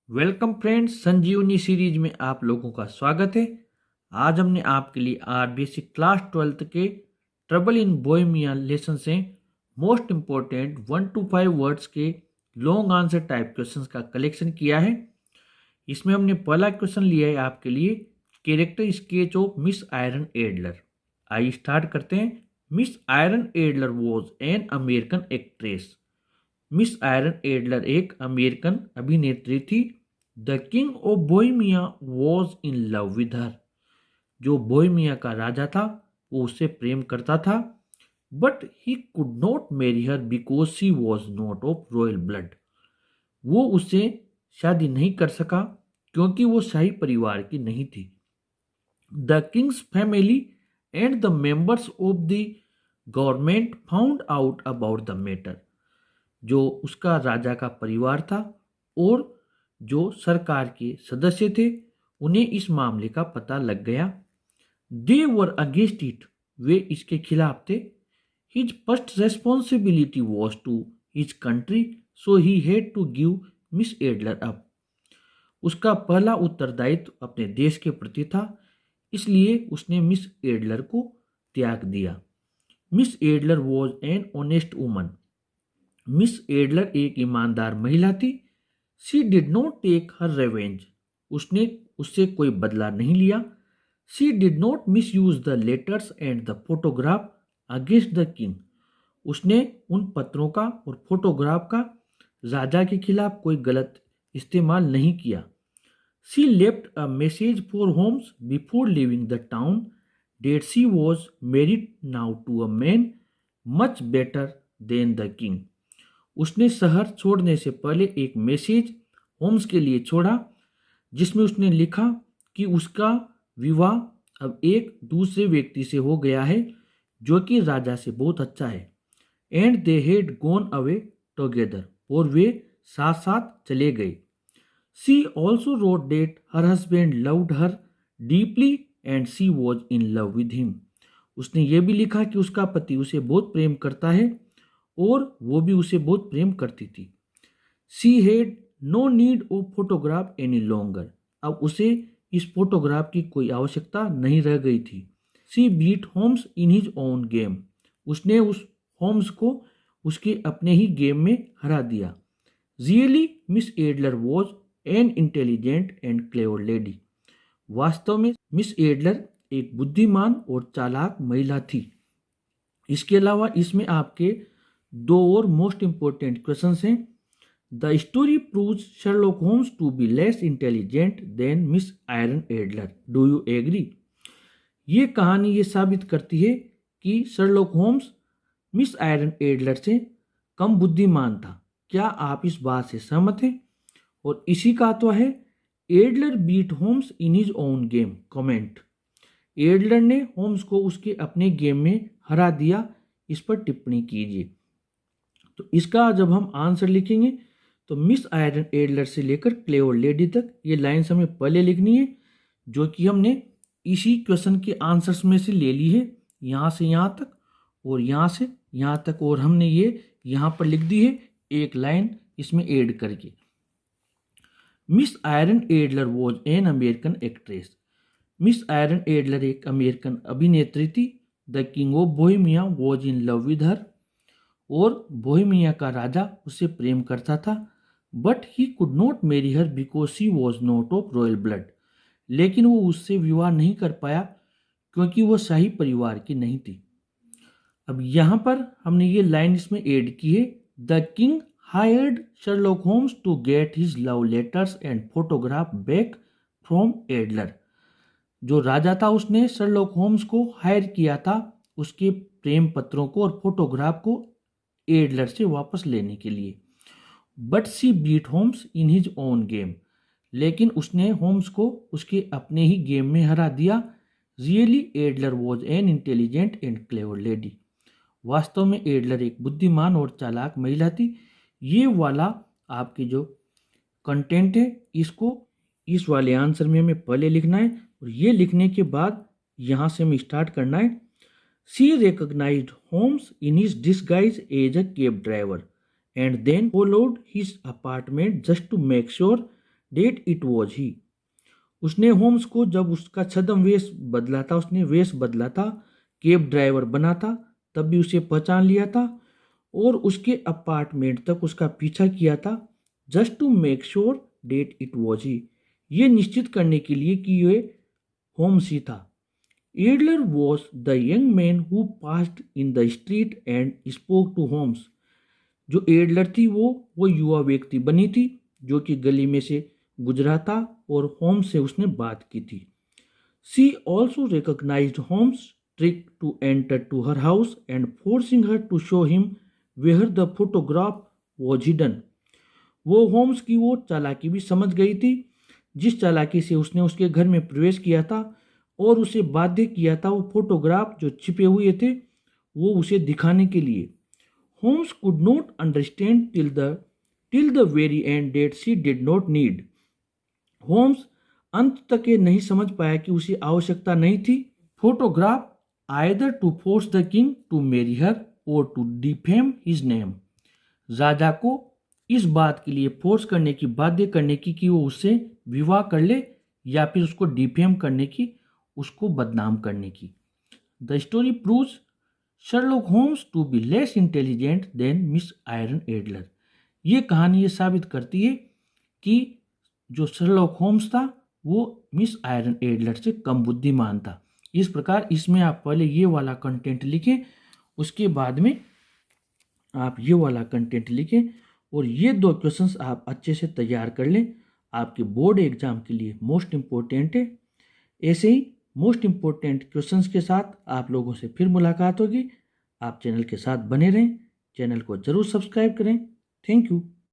Welcome friends, संजीवनी series में आप लोगों का स्वागत है। आज हमने आपके लिए आरबीएससी क्लास 12th के ट्रबल इन बोहेमिया लेसन से मोस्ट इंपॉर्टेंट 1 to 5 वर्ड्स के लॉन्ग आंसर टाइप क्वेश्चंस का कलेक्शन किया है। इसमें हमने पहला क्वेश्चन लिया है आपके लिए, character sketch of miss Irene Adler. आइए स्टार्ट करते हैं। Miss Irene Adler was an American actress. Miss Irene Adler एक अमेरिकन अभिनेत्री थी। The king of Bohemia was in love with her. जो बोहेमिया का राजा था वो उससे प्रेम करता था। But he could not marry her because she was not of royal blood. वो उससे शादी नहीं कर सका क्योंकि वो शाही परिवार की नहीं थी। The Kings family and the members of the government found out about the matter. जो उसका राजा का परिवार था और जो सरकार के सदस्य थे उन्हें इस मामले का पता लग गया। दे वर अगेंस्ट इट। वे इसके खिलाफ थे। His first responsibility was to his country, so he had to give Miss Adler up. उसका पहला उत्तरदायित्व अपने देश के प्रति था, इसलिए उसने मिस एडलर को त्याग दिया। Miss Adler was an honest woman. Miss Adler एक ईमानदार महिला थी। She did not take her revenge. उसने उससे कोई बदला नहीं लिया। She did not misuse the letters and the photograph against the king. उसने उन पत्रों का और फोटोग्राफ का राजा के खिलाफ कोई गलत इस्तेमाल नहीं किया। She left a message for Holmes before leaving the town that she was married now to a man much better than the king. उसने शहर छोड़ने से पहले एक मैसेज होम्स के लिए छोड़ा जिसमें उसने लिखा कि उसका विवाह अब एक दूसरे व्यक्ति से हो गया है जो कि राजा से बहुत अच्छा है। And they had gone away together. और वे साथ साथ चले गए। She also wrote that her husband loved her deeply and she was in love with him. उसने ये भी लिखा कि उसका पति उसे बहुत प्रेम करता है और वो भी उसे बहुत प्रेम करती थी। She had no need of photograph any longer. अब उसे इस फोटोग्राफ की कोई आवश्यकता नहीं रह गई थी। She beat Holmes in his own game. उसने उस होम्स को उसके अपने ही गेम में हरा दिया। Really miss Adler was an intelligent and clever lady. वास्तव में मिस एडलर एक बुद्धिमान और चालाक महिला थी। इसके अलावा इसमें आपके दो और मोस्ट इंपॉर्टेंट क्वेश्चन हैं। The story proves Sherlock Holmes to be less intelligent than Miss Irene Adler. Do you agree? ये कहानी ये साबित करती है कि Sherlock Holmes Miss Irene Adler से कम बुद्धिमान था। क्या आप इस बात से सहमत हैं? और इसी का तो है Adler beat Holmes in his own game. Comment. Adler ने होम्स को उसके अपने गेम में हरा दिया। इस पर टिप्पणी कीजिए। तो इसका जब हम आंसर लिखेंगे तो मिस आयरन एडलर से लेकर क्लेवर लेडी तक ये लाइन्स हमें पहले लिखनी है, जो कि हमने इसी क्वेश्चन के आंसर्स में से ले ली है, यहाँ से यहाँ तक और यहाँ से यहाँ तक। और हमने ये यहाँ पर लिख दी है एक लाइन इसमें ऐड करके। Miss Irene Adler was an American actress. Miss Irene Adler एक अमेरिकन अभिनेत्री थी। The king of Bohemia was in love with her. और बोहेमिया का राजा उससे प्रेम करता था। But he could not marry her because she was not of royal blood. लेकिन वो उससे विवाह नहीं कर पाया क्योंकि वो शाही परिवार की नहीं थी। अब यहाँ पर हमने ये लाइन इसमें ऐड की है। The king hired Sherlock Holmes to get his love letters and photograph back from Adler. जो राजा था उसने शर्लॉक होम्स को हायर किया था उसके प्रेम पत्रों को और फोटोग्राफ को एडलर से वापस लेने के लिए। But she beat Holmes in his own game. लेकिन उसने होम्स को उसके अपने ही गेम में हरा दिया। Really Adler was an intelligent and clever lady. वास्तव में एडलर एक बुद्धिमान और चालाक महिला थी। ये वाला आपके जो कंटेंट है इसको इस वाले आंसर में हमें पहले लिखना है और ये लिखने के बाद यहाँ से हमें स्टार्ट करना है। She recognised Holmes in his disguise as a cab driver and then followed his apartment just to make sure that it was he. उसने होम्स को जब उसका छद्म वेश बदला था, उसने वेश बदला था, कैब ड्राइवर बना था, तब भी उसे पहचान लिया था और उसके अपार्टमेंट तक उसका पीछा किया था, just to make sure that it was he, ये निश्चित करने के लिए कि ये होम्स ही था। Adler was the young man who passed in the street and spoke to Holmes. जो एडलर थी वो युवा व्यक्ति बनी थी जो कि गली में से गुजरा था और होम्स से उसने बात की थी। She also recognised Holmes trick to enter to her house and forcing her to show him where the photograph was hidden. वो होम्स की वो चालाकी भी समझ गई थी जिस चालाकी से उसने उसके घर में प्रवेश किया था और उसे बाध्य किया था वो फोटोग्राफ जो छिपे हुए थे वो उसे दिखाने के लिए। Holmes could not understand till the very end that she did not need. Holmes अंत तक ये नहीं समझ पाया कि उसे आवश्यकता नहीं थी photograph either to force the king to marry her or to defame his name. राजा को इस बात के लिए फोर्स करने की, बाध्य करने की कि वो उससे विवाह कर ले या फिर उसको डिफेम करने की, उसको बदनाम करने की। The story proves Sherlock Holmes to be less intelligent than Miss Irene Adler. ये कहानी ये साबित करती है कि जो शर्लॉक होम्स था वो मिस आयरन एडलर से कम बुद्धिमान था। इस प्रकार इसमें आप पहले ये वाला कंटेंट लिखें, उसके बाद में आप ये वाला कंटेंट लिखें और ये 2 क्वेश्चंस आप अच्छे से तैयार कर लें। आपके बोर्ड एग्जाम के लिए मोस्ट इम्पोर्टेंट है। ऐसे ही मोस्ट इम्पोर्टेंट क्वेश्चंस के साथ आप लोगों से फिर मुलाकात होगी। आप चैनल के साथ बने रहें, चैनल को जरूर सब्सक्राइब करें। Thank you.